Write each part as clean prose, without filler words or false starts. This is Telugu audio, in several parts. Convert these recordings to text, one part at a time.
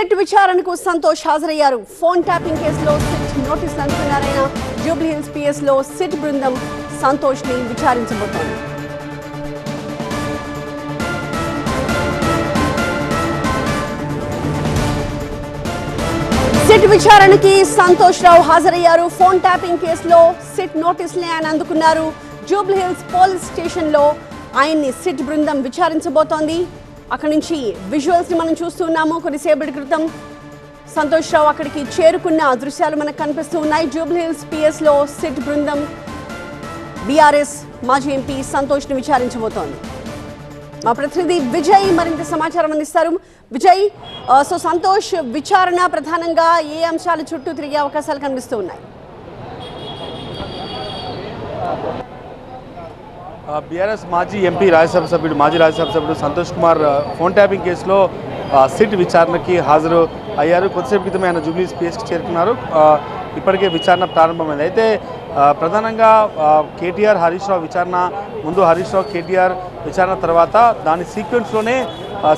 సిట్ విచారణకు సంతోష్ హాజరయ్యారు. ఫోన్ ట్యాపింగ్ కేసులో సిట్ నోటీసులు అందుకున్నారైన జూబ్లీహిల్స్ పిఎస్ లో సిట్ బృందం సంతోష్ ని విచారించబోతోంది. సిట్ విచారణకి సంతోష్ రావు హాజరయ్యారు. ఫోన్ ట్యాపింగ్ కేసులో సిట్ నోటీసులు ఆయన అందుకున్నారు. జూబ్లీహిల్స్ పోలీస్ స్టేషన్ లో ఆయన్ని సిట్ బృందం విచారించబోతోంది. అక్కడి నుంచి విజువల్స్ ని మనం చూస్తున్నాము. కొద్దిసేపటి క్రితం సంతోష్ రావు అక్కడికి చేరుకున్న దృశ్యాలు మనకు కనిపిస్తూ ఉన్నాయి. జూబ్లీహిల్స్ పిఎస్ లో సిట్ బృందం బీఆర్ఎస్ మాజీ ఎంపీ సంతోష్ ని విచారించబోతోంది. మా ప్రతినిధి విజయ్ మరింత సమాచారం అందిస్తారు. విజయ్, సో సంతోష్ విచారణ ప్రధానంగా ఏ అంశాల చుట్టూ తిరిగే అవకాశాలు కనిపిస్తూ ఉన్నాయి? బీఆర్ఎస్ మాజీ ఎంపీ మాజీ రాజ్యసభ సభ్యుడు సంతోష్ కుమార్ ఫోన్ ట్యాపింగ్ కేసులో సిట్ విచారణకి హాజరు అయ్యారు. కొద్దిసేపు క్రితమే ఆయన జూబ్లీహిల్స్ పిఎస్కి చేరుకున్నారు. ఇప్పటికే విచారణ ప్రారంభమైంది. అయితే ప్రధానంగా కేటీఆర్ హరీష్ రావు విచారణ ముందు, హరీష్ రావు కేటీఆర్ విచారణ తర్వాత దాని సీక్వెన్స్లోనే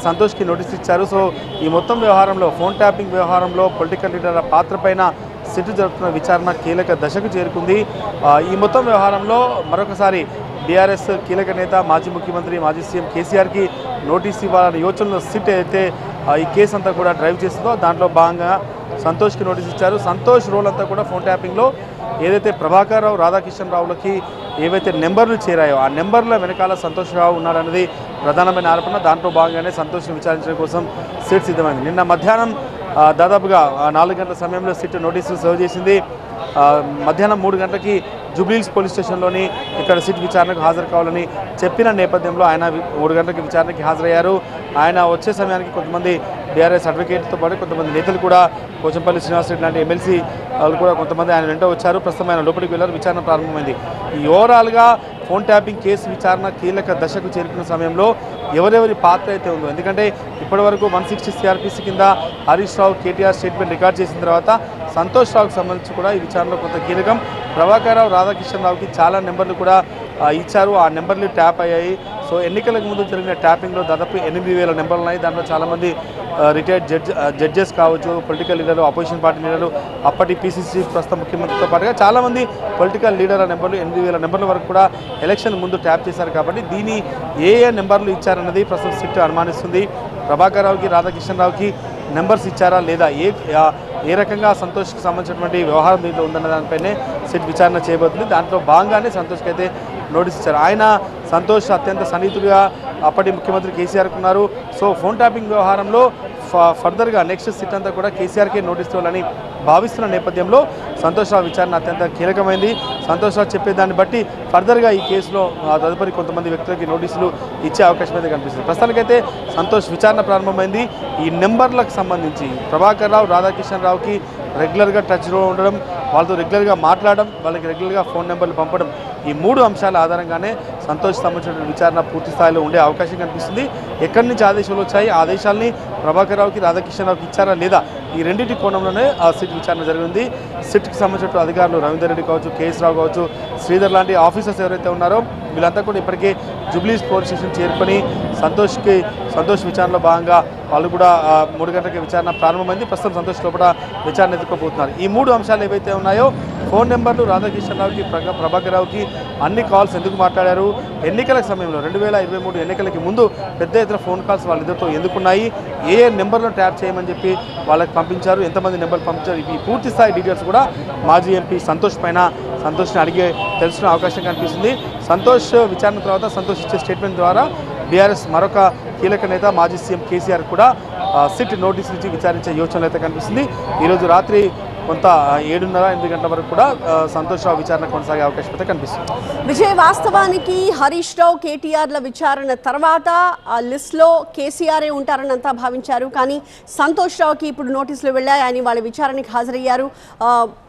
సంతోష్కి నోటీస్ ఇచ్చారు. సో ఈ మొత్తం వ్యవహారంలో, ఫోన్ ట్యాపింగ్ వ్యవహారంలో పొలిటికల్ లీడర్ల పాత్ర పైన సిట్ జరుపుతున్న విచారణ కీలక దశకు చేరుకుంది. ఈ మొత్తం వ్యవహారంలో మరొకసారి బీఆర్ఎస్ కీలక నేత, మాజీ ముఖ్యమంత్రి, మాజీ సీఎం కేసీఆర్కి నోటీస్ ఇవ్వాలనే యోచనలో సిట్ అయితే ఈ కేసు అంతా కూడా డ్రైవ్ చేస్తుందో దాంట్లో భాగంగా సంతోష్కి నోటీస్ ఇచ్చారు. సంతోష్ రోల్ అంతా కూడా ఫోన్ ట్యాపింగ్లో ఏదైతే ప్రభాకర్ రావు, రాధాకిషన్ రావులకి ఏవైతే నెంబర్లు చేరాయో ఆ నెంబర్ల వెనకాల సంతోష్ రావు ఉన్నాడన్నది ప్రధానమైన ఆరోపణ. దాంట్లో భాగంగానే సంతోష్ని విచారించడం కోసం సిట్ సిద్ధమైంది. నిన్న మధ్యాహ్నం దాదాపుగా 4 గంటల సమయంలో సిట్ నోటీసులు సర్వ్ చేసింది. మధ్యాహ్నం 3 గంటలకి జూబ్లీహిల్స్ పోలీస్ స్టేషన్లోని ఇక్కడ సిట్ విచారణకు హాజరు కావాలని చెప్పిన నేపథ్యంలో ఆయన 3 గంటలకి విచారణకి హాజరయ్యారు. ఆయన వచ్చే సమయానికి కొంతమంది బీఆర్ఎస్ అడ్వకేట్తో పాటు కొంతమంది నేతలు కూడా, పోచంపల్లి శ్రీనివాసరెడ్డి లాంటి ఎమ్మెల్సీ వాళ్ళు కూడా కొంతమంది ఆయన వెంట వచ్చారు. ప్రస్తుతం ఆయన లోపలికి వెళ్ళారు. విచారణ ప్రారంభమైంది. ఈ ఓవరాల్గా ఫోన్ ట్యాపింగ్ కేసు విచారణ కీలక దశకు చేరుకున్న సమయంలో ఎవరెవరి పాత్ర అయితే ఉందో, ఎందుకంటే ఇప్పటివరకు 160 సిఆర్పిసి కింద హరీష్ రావు, కేటీఆర్ స్టేట్మెంట్ రికార్డ్ చేసిన తర్వాత సంతోష్ రావుకి సంబంధించి కూడా ఈ విచారణలో కొంత కీలకం. ప్రభాకర్ రావు, రాధాకిషన్ రావుకి చాలా నెంబర్లు కూడా ఇచ్చారు. ఆ నెంబర్లు ట్యాప్ అయ్యాయి. సో ఎన్నికలకు ముందు జరిగిన ట్యాపింగ్లో దాదాపు 8,000 నెంబర్లు ఉన్నాయి. దాంట్లో చాలామంది రిటైర్డ్ జడ్జెస్ కావచ్చు, పొలిటికల్ లీడర్లు, అపోజిషన్ పార్టీ లీడర్లు, అప్పటి పీసీసీ ప్రస్తుత ముఖ్యమంత్రితో పాటుగా చాలామంది పొలిటికల్ లీడర్ల నెంబర్లు 8,000 నెంబర్ల వరకు కూడా ఎలక్షన్ ముందు ట్యాప్ చేశారు. కాబట్టి దీని ఏ నెంబర్లు ఇచ్చారన్నది ప్రస్తుతం సిట్ అనుమానిస్తుంది. ప్రభాకర్ రావుకి, రాధాకిషన్ రావుకి నెంబర్స్ ఇచ్చారా లేదా, ఏ రకంగా సంతోష్కి సంబంధించినటువంటి వ్యవహారం దీంట్లో ఉందన్న దానిపైనే సిట్ విచారణ చేయబోతుంది. దాంట్లో భాగంగానే సంతోష్కి అయితే నోటీస్ ఇచ్చారు. ఆయన సంతోష్ అత్యంత సన్నిహితుడిగా అప్పటి ముఖ్యమంత్రి కేసీఆర్కి ఉన్నారు. సో ఫోన్ ట్యాపింగ్ వ్యవహారంలో ఫర్దర్గా నెక్స్ట్ సిట్ అంతా కూడా కేసీఆర్కే నోటీస్ ఇవ్వాలని భావిస్తున్న నేపథ్యంలో సంతోష్ రావు విచారణ అత్యంత కీలకమైంది. సంతోష్ రావు చెప్పేదాన్ని బట్టి ఫర్దర్గా ఈ కేసులో తదుపరి కొంతమంది వ్యక్తులకి నోటీసులు ఇచ్చే అవకాశం అయితే కనిపిస్తుంది. ప్రస్తుతానికైతే సంతోష్ విచారణ ప్రారంభమైంది. ఈ నెంబర్లకు సంబంధించి ప్రభాకర్ రావు, రాధాకిషన్ రావుకి రెగ్యులర్గా టచ్లో ఉండడం, వాళ్ళతో రెగ్యులర్గా మాట్లాడడం, వాళ్ళకి రెగ్యులర్గా ఫోన్ నెంబర్లు పంపడం, ఈ 3 అంశాల ఆధారంగానే సంతోష్ సంబంధించిన విచారణ పూర్తి స్థాయిలో ఉండే అవకాశం కనిపిస్తుంది. ఎక్కడి నుంచి ఆదేశాలు వచ్చాయి, ఆ ఆదేశాలని ప్రభాకర్ రావుకి, రాధాకిషన్ రావుకి ఇచ్చారా లేదా, ఈ రెండింటి కోణంలోనే ఆ సిట్ విచారణ జరిగింది. సిట్కి సంబంధించిన అధికారులు రవీందర్ రెడ్డి కావచ్చు, కేఎస్ రావు కావచ్చు, శ్రీధర్ లాంటి ఆఫీసర్స్ ఎవరైతే ఉన్నారో వీళ్ళంతా కూడా ఇప్పటికే జూబ్లీహిల్స్ పోలీస్ స్టేషన్ చేరుకొని సంతోష్ విచారణలో భాగంగా వాళ్ళు కూడా 3 గంటలకి విచారణ ప్రారంభమైంది. ప్రస్తుతం సంతోష్ లోపల విచారణ ఎదుర్కోబోతున్నారు. ఈ 3 అంశాలు ఏవైతే ఉన్నాయో, ఫోన్ నెంబర్లు, రాధాకిషన్ రావుకి, ప్రభాకర్ రావుకి అన్ని కాల్స్ ఎందుకు మాట్లాడారు, ఎన్నికల సమయంలో 2023 ఎన్నికలకి ముందు పెద్ద ఎత్తున ఫోన్ కాల్స్ వాళ్ళిద్దరితో ఎందుకున్నాయి, ఏ నెంబర్లను ట్యాప్ చేయమని చెప్పి వాళ్ళకి పంపించారు, ఎంతమంది నెంబర్లు పంపించారు, ఈ పూర్తి స్థాయి డీటెయిల్స్ కూడా మాజీ ఎంపీ సంతోష్ని అడిగే తెలుసుకునే అవకాశం కనిపిస్తుంది. సంతోష్ విచారణ తర్వాత సంతోష్ ఇచ్చే స్టేట్మెంట్ ద్వారా బీఆర్ఎస్ మరొక కీలక నేత, మాజీ సీఎం కేసీఆర్ కూడా సిట్ నోటీస్ నుంచి విచారించే యోచనలు అయితే కనిపిస్తుంది. ఈరోజు రాత్రి కొంత 7:30-8 గంటల వరకు కూడా సంతోష్ రావు విచారణ కొనసాగే అవకాశం అయితే కనిపిస్తుంది. విజయ్, వాస్తవానికి హరీష్ రావు, కేటీఆర్ల విచారణ తర్వాత ఆ లిస్ట్లో కేసీఆరే ఉంటారని అంతా భావించారు. కానీ సంతోష్ రావుకి ఇప్పుడు నోటీసులు వెళ్ళాయి. ఆయన వాళ్ళ విచారణకి హాజరయ్యారు.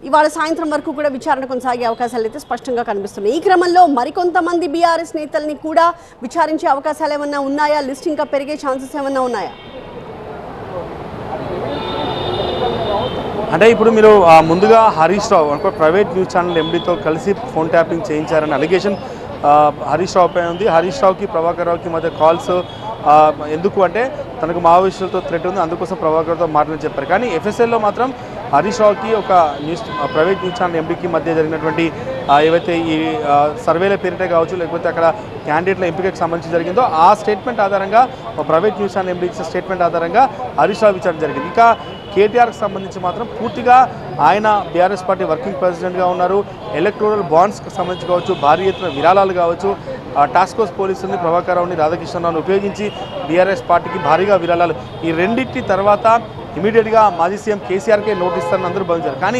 ఇవాళ సాయంత్రం వరకు కూడా విచారణ కొనసాగే అవకాశాలు అయితే స్పష్టంగా కనిపిస్తున్నాయి. ఈ క్రమంలో మరికొంతమంది బీఆర్ఎస్ నేతల్ని కూడా విచారించే అవకాశాలు ఏమన్నా ఉన్నాయా? లిస్ట్ ఇంకా పెరిగే ఛాన్సెస్ ఏమన్నా ఉన్నాయా? అంటే ఇప్పుడు మీరు ముందుగా Harish Rao private news channel ఎండీతో కలిసి phone tapping చేయించారని allegation Harish Rao పై ఉంది. హరీష్ రావుకి, ప్రభాకర్ రావుకి మధ్య కాల్స్ ఎందుకు అంటే తనకు మావోయిస్టులతో థ్రెట్ ఉంది, అందుకోసం ప్రభాకర్తో మాటలని చెప్పారు. కానీ ఎఫ్ఎస్ఎల్లో మాత్రం హరీష్ రావుకి ఒక ప్రైవేట్ న్యూస్ ఛానల్ ఎంపీకి మధ్య జరిగినటువంటి ఏవైతే ఈ సర్వేల పేరిటే కావచ్చు, లేకపోతే అక్కడ క్యాండిడేట్ల ఎంపికకు సంబంధించి జరిగిందో ఆ స్టేట్మెంట్ ఆధారంగా ప్రైవేట్ న్యూస్ ఛానల్ ఎంపీ ఇచ్చిన స్టేట్మెంట్ ఆధారంగా హరీష్ రావు విచారణ జరిగింది. ఇక కేటీఆర్కి సంబంధించి మాత్రం పూర్తిగా ఆయన బీఆర్ఎస్ పార్టీ వర్కింగ్ ప్రెసిడెంట్గా ఉన్నారు. ఎలక్టోరల్ బాండ్స్కి సంబంధించి కావచ్చు, భారీ ఎత్తున విరాళాలు కావచ్చు, టాస్క్ ఫోర్స్ పోలీసుల్ని, ప్రభాకర్ రావుని, రాధాకృష్ణరావుని ఉపయోగించి బీఆర్ఎస్ పార్టీకి భారీగా విరాళాలు. ఈ రెండింటి తర్వాత ఇమీడియట్గా మాజీ సీఎం కేసీఆర్కే నోటిస్తారని అందరూ భావించారు. కానీ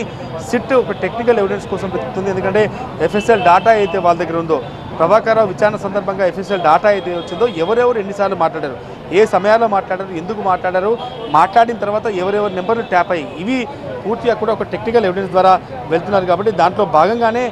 సిట్ ఒక టెక్నికల్ ఎవిడెన్స్ కోసం వెతుకుతుంది. ఎందుకంటే ఎఫ్ఎస్ఎల్ డాటా అయితే వాళ్ళ దగ్గర ఉందో, ప్రభాకర్ రావు విచారణ సందర్భంగా ఎఫ్ఎస్ఎల్ డాటా అయితే వచ్చిందో, ఎవరెవరు ఎన్నిసార్లు మాట్లాడారు, ఏ సమయాల్లో మాట్లాడారు, ఎందుకు మాట్లాడారు, మాట్లాడిన తర్వాత ఎవరెవరి నెంబర్లు ట్యాప్ అయ్యి, ఇవి పూర్తిగా కూడా ఒక టెక్నికల్ ఎవిడెన్స్ ద్వారా వెళ్తున్నారు. కాబట్టి దాంట్లో భాగంగానే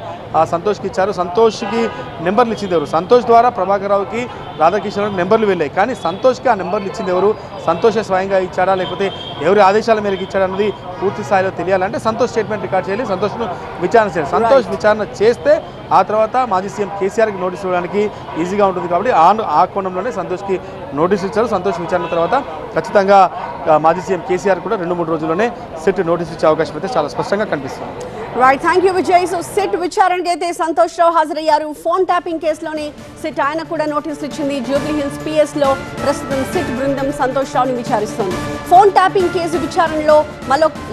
సంతోష్కి ఇచ్చారు. సంతోష్కి నెంబర్లు ఇచ్చింది ఎవరు? సంతోష్ ద్వారా ప్రభాకర్ రావుకి, రాధాకృష్ణరావుకి నెంబర్లు వెళ్ళాయి. కానీ సంతోష్కి ఆ నెంబర్లు ఇచ్చింది ఎవరు? సంతోషే స్వయంగా ఇచ్చాడా, లేకపోతే ఎవరి ఆదేశాల మేరకు ఇచ్చాడా అన్నది పూర్తి స్థాయిలో తెలియాలంటే సంతోష్ స్టేట్మెంట్ రికార్డ్ చేయాలి, సంతోష్ను విచారణ చేయాలి. సంతోష్ విచారణ చేస్తే ఆ తర్వాత మాజీ సీఎం కేసీఆర్కి నోటీస్ ఇవ్వడానికి ఈజీగా ఉంటుంది. కాబట్టి ఆ కోణంలోనే సంతోష్కి నోటీస్ ఇచ్చారు. సంతోష్ విచారణ తర్వాత ఖచ్చితంగా మాజీ సీఎం కేసీఆర్ కూడా 2-3 రోజుల్లోనే సిట్ నోటీస్ ఇచ్చే అవకాశం అయితే చాలా స్పష్టంగా కనిపిస్తుంది. Right, thank you Vijay. So SIT విచారణకి అయితే సంతోష్ రావు హాజరయ్యారు. ఫోన్ ట్యాపింగ్ కేసులోనే సిట్ ఆయన కూడా నోటీసులు ఇచ్చింది. జూబ్లీ హిల్స్ పిఎస్లో ప్రస్తుతం సిట్ బృందం సంతోష్ రావుని విచారిస్తోంది. ఫోన్ ట్యాపింగ్ కేసు విచారణలో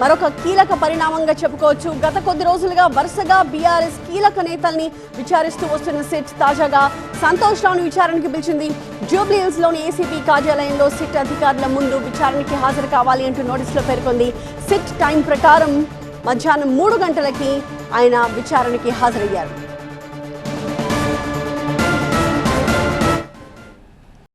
మరొక కీలక పరిణామంగా చెప్పుకోవచ్చు. గత కొద్ది రోజులుగా వరుసగా బీఆర్ఎస్ కీలక నేతల్ని విచారిస్తూ వస్తున్న సిట్ తాజాగా సంతోష్ రావుని విచారణకి పిలిచింది. జూబ్లీ హిల్స్లోని ఏసీబీ కార్యాలయంలో సిట్ అధికారుల ముందు విచారణకి హాజరు కావాలి అంటూ నోటీసులో పేర్కొంది. సిట్ టైం ప్రకారం మధ్యాహ్నం 3 గంటలకి ఆయన విచారణకి హాజరయ్యారు.